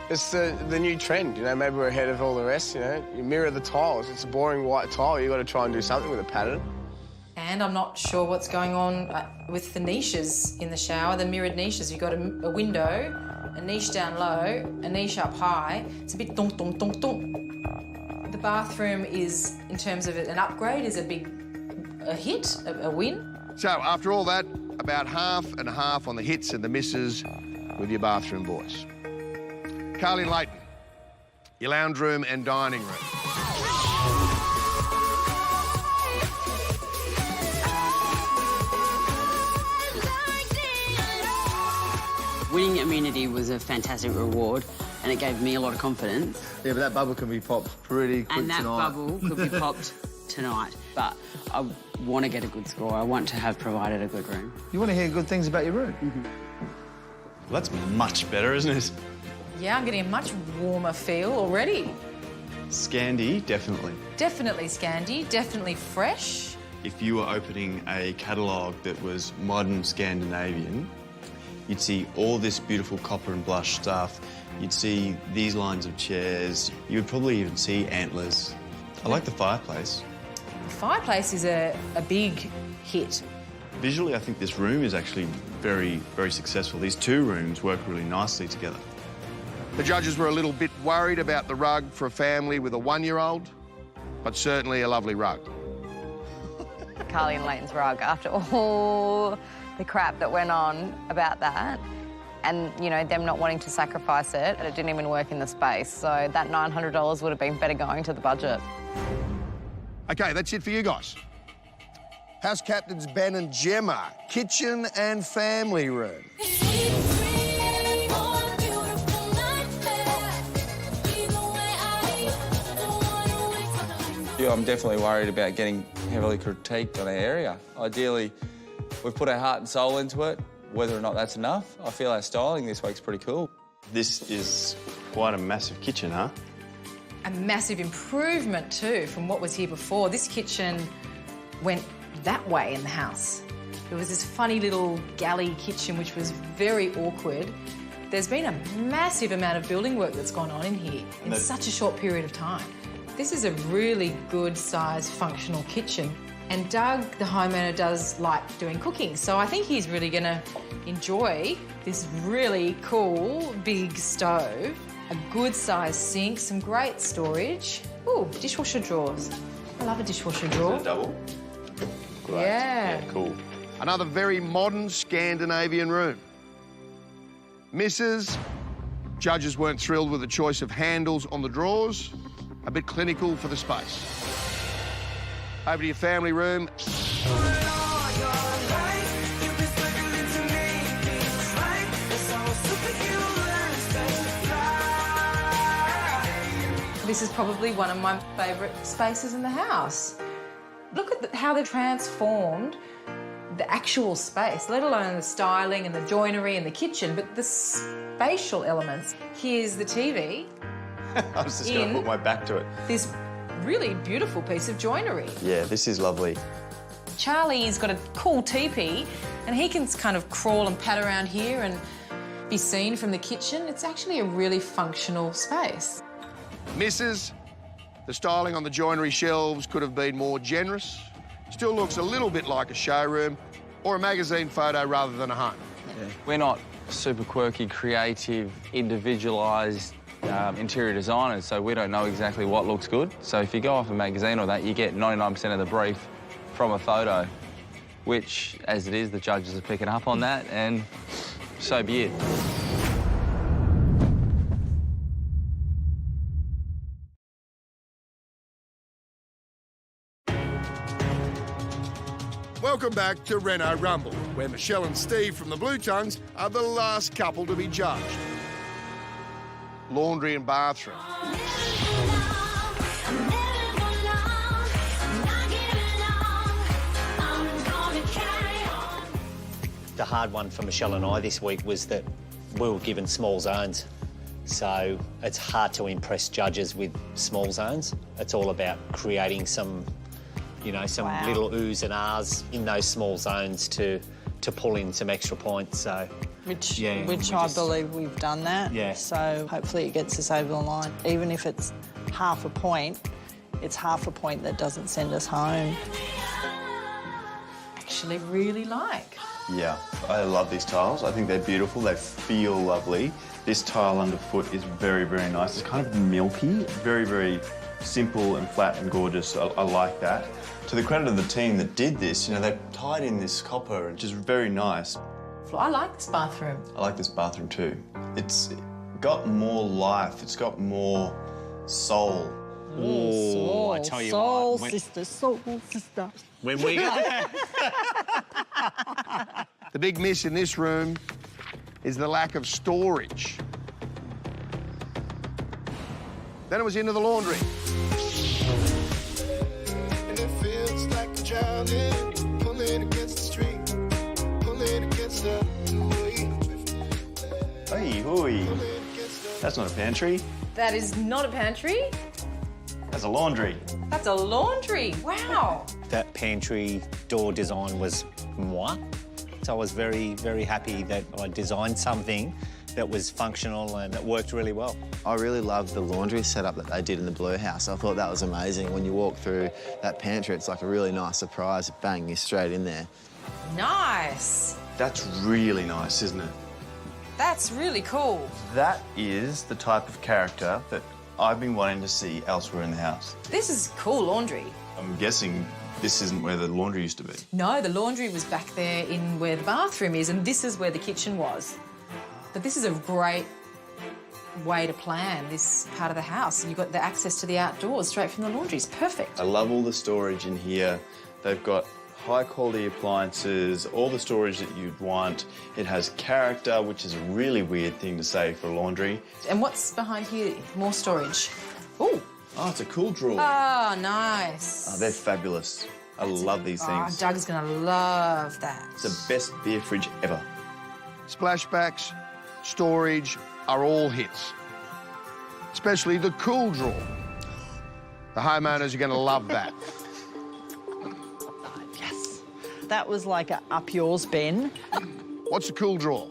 It's the new trend, you know, maybe we're ahead of all the rest, you know. You mirror the tiles, it's a boring white tile, you've got to try and do something with a pattern. And I'm not sure what's going on with the niches in the shower, the mirrored niches. You've got a window, a niche down low, a niche up high. It's a bit dunk, dunk, dunk, dunk. The bathroom is, in terms of an upgrade, is a hit, a win. So, after all that, about half and half on the hits and the misses with your bathroom boys. Carly Layton, your lounge room and dining room. Winning immunity was a fantastic reward, and it gave me a lot of confidence. Yeah, but that bubble can be popped pretty quick And that tonight. bubble could be popped tonight. But I want to get a good score. I want to have provided a good room. You want to hear good things about your room? Well, that's much better, isn't it? Yeah, I'm getting a much warmer feel already. Scandi, definitely. Definitely Scandi, definitely fresh. If you were opening a catalogue that was modern Scandinavian, you'd see all this beautiful copper and blush stuff. You'd see these lines of chairs. You would probably even see antlers. I like the fireplace. The fireplace is a big hit. Visually, I think this room is actually very, very successful. These two rooms work really nicely together. The judges were a little bit worried about the rug for a family with a one-year-old, but certainly a lovely rug. Carly and Layton's rug, after all the crap that went on about that, and, you know, them not wanting to sacrifice it, it didn't even work in the space. So that $900 would have been better going to the budget. OK, that's it for you guys. House captains Ben and Gemma, kitchen and family room. Yeah, I'm definitely worried about getting heavily critiqued on our area. Ideally, we've put our heart and soul into it. Whether or not that's enough, I feel our styling this week's pretty cool. This is quite a massive kitchen, huh? A massive improvement too from what was here before. This kitchen went that way in the house. There was this funny little galley kitchen which was very awkward. There's been a massive amount of building work that's gone on in here in such a short period of time. This is a really good size functional kitchen. And Doug, the homeowner, does like doing cooking, so I think he's really gonna enjoy this really cool big stove, a good sized sink, some great storage. Ooh, dishwasher drawers. I love a dishwasher drawer. Double? Great. Yeah. Yeah, cool. Another very modern Scandinavian room. Mrs. Judges weren't thrilled with the choice of handles on the drawers. A bit clinical for the space. Over to your family room. This is probably one of my favourite spaces in the house. Look at how they've transformed the actual space, let alone the styling and the joinery and the kitchen, but the spatial elements. Here's the TV. I was just going to put my back to it. This really beautiful piece of joinery. Yeah, this is lovely. Charlie's got a cool teepee and he can kind of crawl and pat around here and be seen from the kitchen. It's actually a really functional space. Mrs. The styling on the joinery shelves could have been more generous. Still looks a little bit like a showroom or a magazine photo rather than a home. Yeah. We're not super quirky, creative, individualised interior designers, so we don't know exactly what looks good. So if you go off a magazine or that, you get 99% of the brief from a photo, which, as it is, the judges are picking up on that, and so be it. Welcome back to Reno Rumble, where Michelle and Steve from the Blue Tongues are the last couple to be judged. Laundry and bathroom. The hard one for Michelle and I this week was that we were given small zones. So it's hard to impress judges with small zones. It's all about creating some, you know, some little oohs and ahs in those small zones to pull in some extra points. So Which I believe we've done that. Yeah. So hopefully it gets us over the line. Even if it's half a point, it's half a point that doesn't send us home. Actually really like. Yeah, I love these tiles. I think they're beautiful. They feel lovely. This tile underfoot is very, very nice. It's kind of milky, very, very simple and flat and gorgeous. I like that. To the credit of the team that did this, you know, they tied in this copper, which is very nice. I like this bathroom. I like this bathroom too. It's got more life. It's got more soul. Soul, I tell you soul what, sister, soul sister. When we The big miss in this room is the lack of storage. Then it was into the laundry. And it feels like I'm drowning, pulling against the stream, pulling against the Hey, hooey. That's not a pantry. That is not a pantry. That's a laundry. That's a laundry. Wow. That pantry door design was moi. So I was very, very happy that I designed something that was functional and it worked really well. I really loved the laundry setup that they did in the Blue House. I thought that was amazing. When you walk through that pantry, it's like a really nice surprise. Bang, you're straight in there. Nice. That's really nice, isn't it? That's really cool. That is the type of character that I've been wanting to see elsewhere in the house. This is cool laundry. I'm guessing this isn't where the laundry used to be. No, the laundry was back there in where the bathroom is, and this is where the kitchen was. But this is a great way to plan this part of the house. You've got the access to the outdoors straight from the laundry. It's perfect. I love all the storage in here. They've got high-quality appliances, all the storage that you'd want. It has character, which is a really weird thing to say for laundry. And what's behind here? More storage. Ooh. Oh, it's a cool drawer. Oh, nice. Oh, they're fabulous. I love these things. Doug's going to love that. It's the best beer fridge ever. Splashbacks, storage are all hits, especially the cool drawer. The homeowners are going to love that. That was like a up yours, Ben. What's a cool drawer?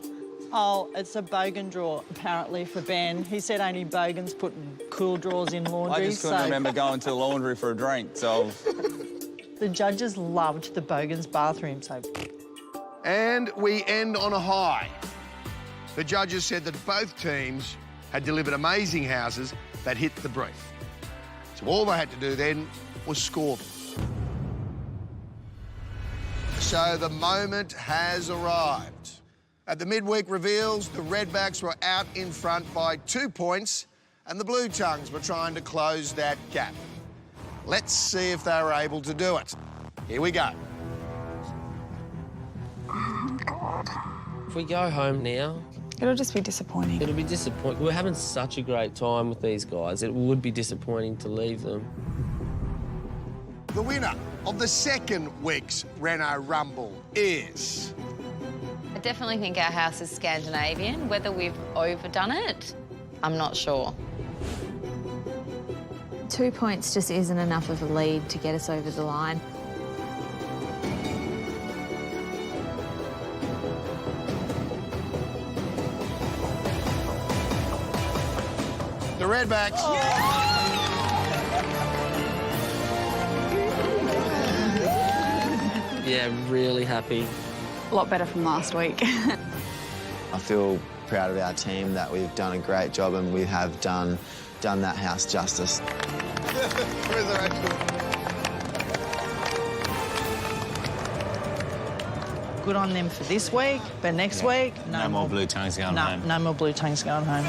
Oh, it's a bogan drawer, apparently, for Ben. He said only bogans put cool drawers in laundry. I just couldn't remember going to the laundry for a drink, so... The judges loved the bogans bathroom, so... And we end on a high. The judges said that both teams had delivered amazing houses that hit the brief. So all they had to do then was score them. So the moment has arrived. At the midweek reveals, the Redbacks were out in front by 2 points and the Blue Tongues were trying to close that gap. Let's see if they were able to do it. Here we go. Oh, God. If we go home now... It'll just be disappointing. It'll be disappointing. We're having such a great time with these guys. It would be disappointing to leave them. The winner of the second week's Reno Rumble is... I definitely think our house is Scandinavian. Whether we've overdone it, I'm not sure. 2 points just isn't enough of a lead to get us over the line. The Redbacks. Yeah, really happy. A lot better from last week. I feel proud of our team that we've done a great job and we have done that house justice. Good on them for this week, but next week, No more Blue Tongues going home. No more Blue Tongues going home.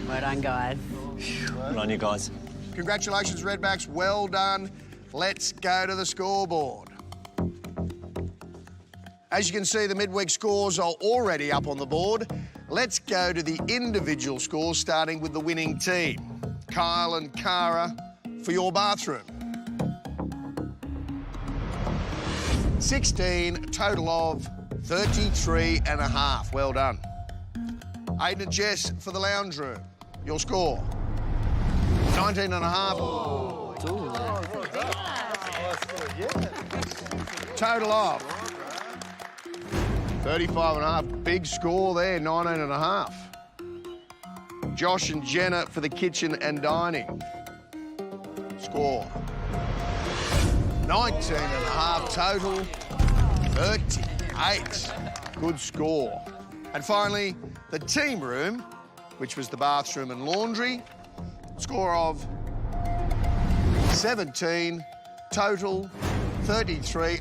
Well done, guys. Good on you guys. Congratulations, Redbacks. Well done. Let's go to the scoreboard. As you can see, the midweek scores are already up on the board. Let's go to the individual scores, starting with the winning team. Kyle and Cara, for your bathroom. 16, total of 33.5. Well done. Aiden and Jess for the lounge room. Your score? 19.5. Total of 35.5. Big score there, 19.5. Josh and Jenna for the kitchen and dining. Score. 19.5 total, 38. Good score. And finally, the team room, which was the bathroom and laundry. Score of 17, total 33.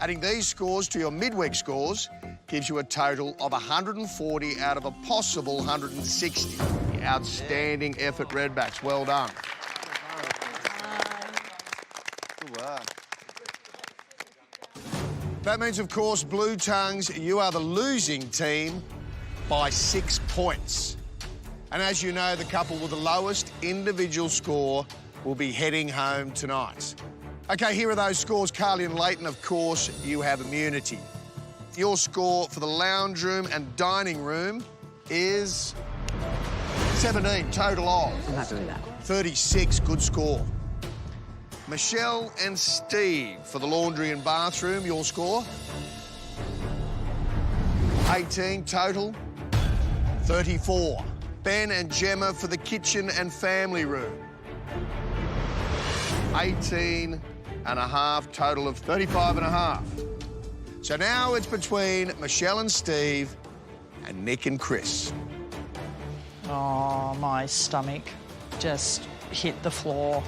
Adding these scores to your midweek scores gives you a total of 140 out of a possible 160. Outstanding effort, Redbacks. Well done. Good work. That means, of course, Blue Tongues, you are the losing team by 6 points. And as you know, the couple with the lowest individual score will be heading home tonight. OK, here are those scores. Carly and Leighton, of course, you have immunity. Your score for the lounge room and dining room is 17, total of. I'm happy with that. 36, good score. Michelle and Steve for the laundry and bathroom, your score? 18, total 34. Ben and Gemma for the kitchen and family room. 18.5, total of 35.5. So now it's between Michelle and Steve and Nick and Chris. Oh, my stomach just hit the floor.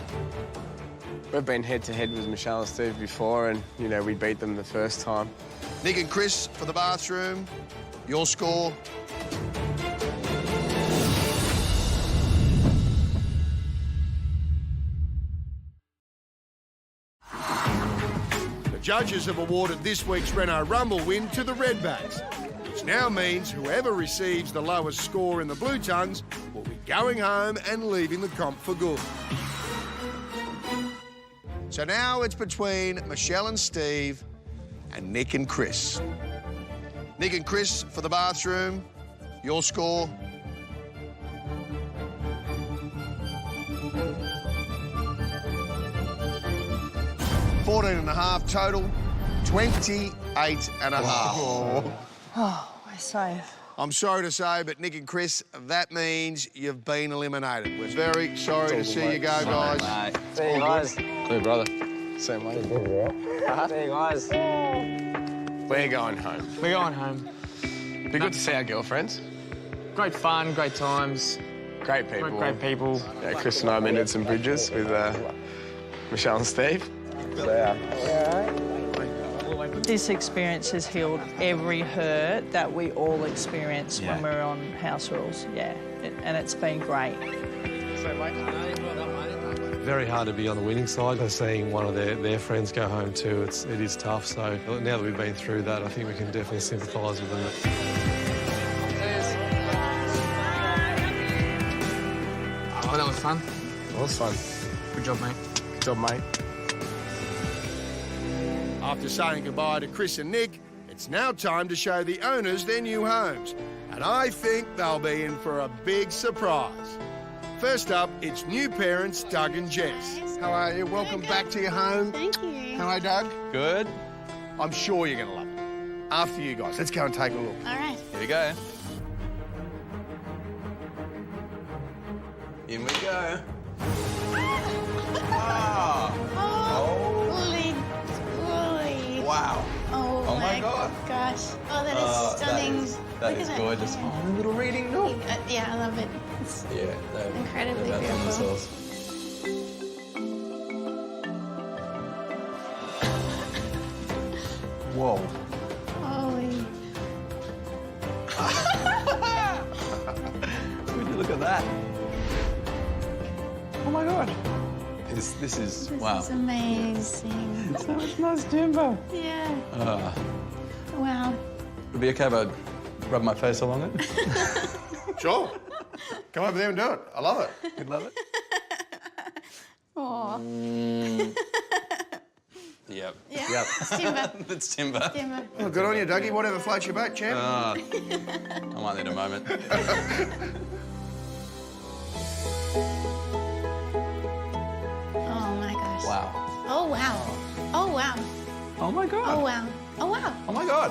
We've been head-to-head with Michelle and Steve before and, you know, we beat them the first time. Nick and Chris for the bathroom. Your score. The judges have awarded this week's Renault Rumble win to the Redbacks, which now means whoever receives the lowest score in the Blue Tongues will be going home and leaving the comp for good. So now it's between Michelle and Steve and Nick and Chris. Nick and Chris for the bathroom. Your score. $14.5 total, 28.5. Oh, we're safe. I'm sorry to say, but Nick and Chris, that means you've been eliminated. We're very sorry to see you go, guys. See you guys. Good brother. Same way. See you guys. We're going home. We're going home. Be good to see our girlfriends. Great fun, great times. Great people. Great people. Yeah, Chris and I mended some bridges with Michelle and Steve. This experience has healed every hurt that we all experience when we're on house rules. Yeah, and it's been great. Very hard to be on the winning side. They're seeing one of their friends go home too. It is tough. So now that we've been through that, I think we can definitely sympathise with them. Oh, that was fun. It was fun. Good job, mate. Good job, mate. After saying goodbye to Chris and Nick, it's now time to show the owners their new homes. And I think they'll be in for a big surprise. First up, it's new parents Doug and Jess. How are you? Welcome back to your home. Thank you. How are you, Doug? Good. I'm sure you're going to love it. After you guys, let's go and take a look. All right. Here we go. In we go. Holy. Wow. Oh my God. Gosh. Oh, that is stunning. That Look is at gorgeous. Oh, a little reading nook. Yeah, I love it. It's Yeah, incredibly they're beautiful. themselves. Whoa. Holy. Would you look at that? Oh my God. This is wow. This is amazing. So much nice timber. Yeah. Wow. Would it be okay if I rub my face along it? Sure. Come over there and do it. I love it. You'd love it? Aw. Yep. Yeah. Yep. It's timber. It's timber. Timber. Well, good on you, Dougie. Whatever floats your boat, champ. I might need a moment. Oh my gosh. Wow. Oh wow. Oh wow. Oh my God. Oh wow. Oh wow. Oh my God.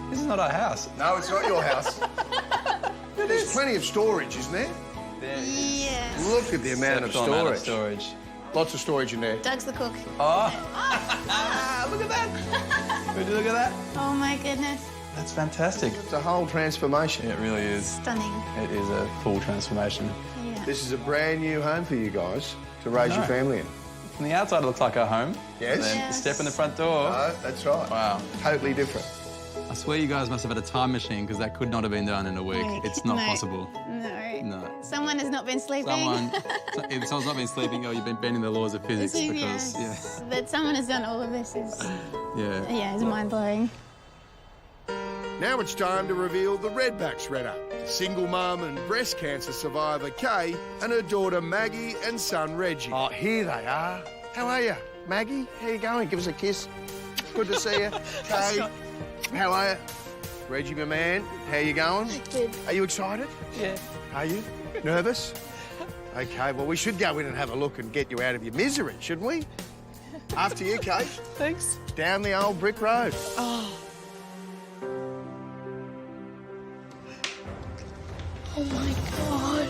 This is not our house. No, it's not your house. There's plenty of storage, isn't there? Yes. Look at the amount of Exceptional amount storage. of storage. Lots of storage in there. Doug's the cook. Oh. Look at that. Would you look at that? Oh my goodness. That's fantastic. It's a whole transformation. It really is. Stunning. It is a full transformation. Yeah. This is a brand new home for you guys to raise your know. family in. From the outside, it looks like our home. Yes. And then Yes. step in the front door. No, that's right. Wow. Totally different. I swear you guys must have had a time machine because that could not have been done in a week. It's not No. possible. No. No. Someone has not been sleeping. If someone's not been sleeping, or you've been bending the laws of physics because, yes. That someone has done all of this is, yeah. it's mind-blowing. Now it's time to reveal the Redbacks Reno. Single mum and breast cancer survivor Kay and her daughter Maggie and son Reggie. Oh, here they are. How are you, Maggie? How you going? Give us a kiss. Good to see you. Kay, how are you? Reggie, my man, how you going? Good. Are you excited? Yeah. Are you? Nervous? Okay, well, we should go in and have a look and get you out of your misery, shouldn't we? After you, Kate. Thanks. Down the old brick road. Oh. Oh my God.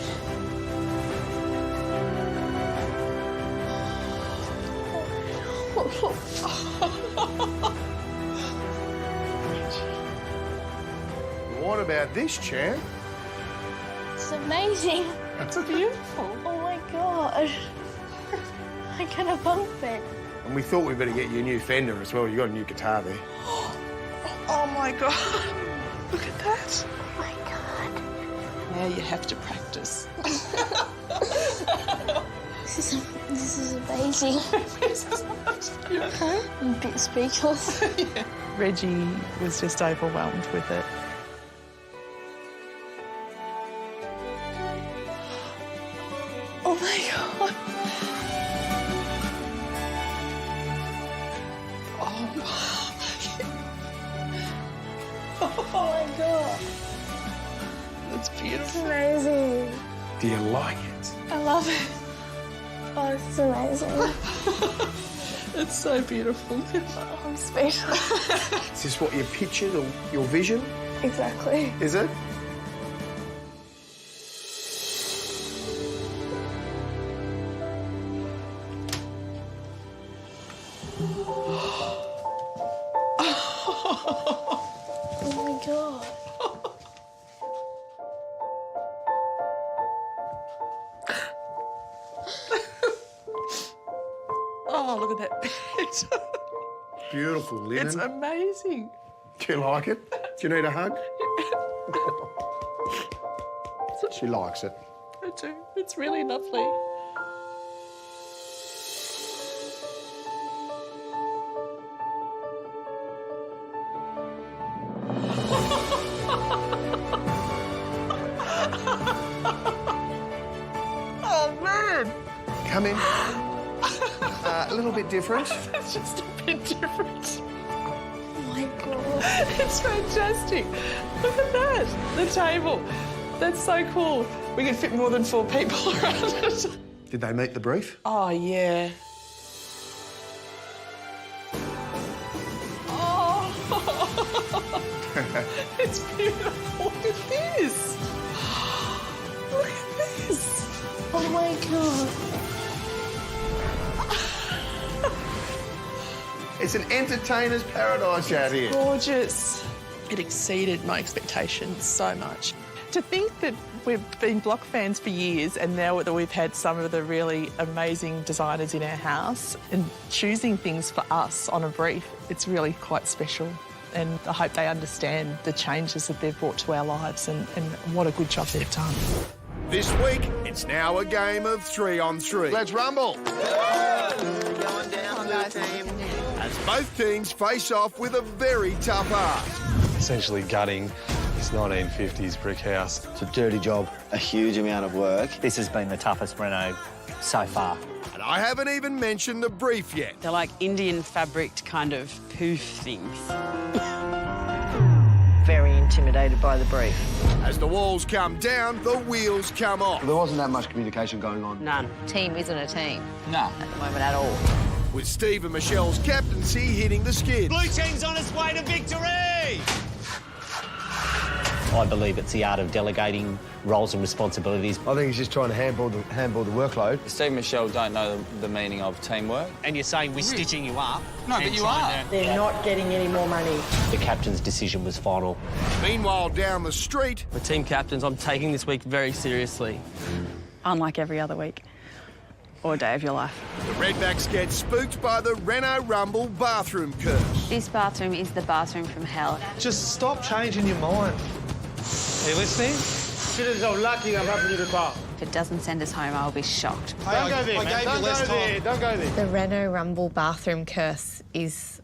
What about this, champ? It's amazing. It's beautiful. Oh my God. I kind of bump it. And we thought we'd better get you a new Fender as well. You got a new guitar there. Oh my God. Look at that. Oh my God. Now you have to practice. This is amazing. I'm a bit speechless. Yeah. Reggie was just overwhelmed with it. Oh my God. Oh my God. That's beautiful. It's amazing. Do you like it? I love it. Oh, it's amazing. It's so beautiful. Oh, I'm speechless. Is this what you pictured or your vision? Exactly. Is it? Oh my God. Oh, look at that bed. Beautiful linen. It's amazing. Do you like it? Do you need a hug? She likes it. I do. It's really lovely. Oh, man. Come in. A little bit different. It's just a bit different. Oh my God. It's fantastic. Look at that. The table. That's so cool. We can fit more than 4 people around it. Did they meet the brief? Oh, yeah. Oh. It's beautiful. Look at this. Look at this. Oh my God. It's an entertainer's paradise out here. Gorgeous. It exceeded my expectations so much. To think that we've been Block fans for years and now that we've had some of the really amazing designers in our house and choosing things for us on a brief, it's really quite special. And I hope they understand the changes that they've brought to our lives and what a good job they've done. This week, it's now a game of 3-on-3. Let's rumble. As both teams face off with a very tough ask. Essentially gutting this 1950s brick house. It's a dirty job, a huge amount of work. This has been the toughest reno so far. And I haven't even mentioned the brief yet. They're like Indian fabric kind of poof things. Very intimidated by the brief. As the walls come down, the wheels come off. There wasn't that much communication going on. None. Team isn't a team. No. At the moment at all. With Steve and Michelle's captaincy hitting the skids. Blue team's on its way to victory! I believe it's the art of delegating roles and responsibilities. I think he's just trying to handball the workload. Steve and Michelle don't know the meaning of teamwork. And you're saying we're stitching you up? No, but you are. They're not getting any more money. The captain's decision was final. Meanwhile, down the street... The team captains, I'm taking this week very seriously. Unlike every other week or day of your life. The Redbacks get spooked by the Reno Rumble bathroom curse. This bathroom is the bathroom from hell. Just stop changing your mind. Are you listening? If it doesn't send us home, I'll be shocked. Don't go there, man. Don't go there. Don't go there. The Reno Rumble bathroom curse is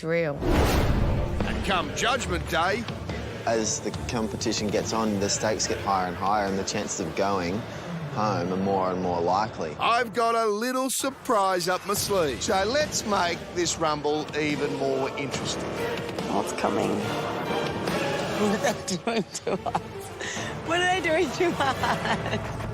real. And come Judgment Day... As the competition gets on, the stakes get higher and higher and the chances of going home are more and more likely. I've got a little surprise up my sleeve. So let's make this rumble even more interesting. What's coming? What are they doing to us? What are they doing to us?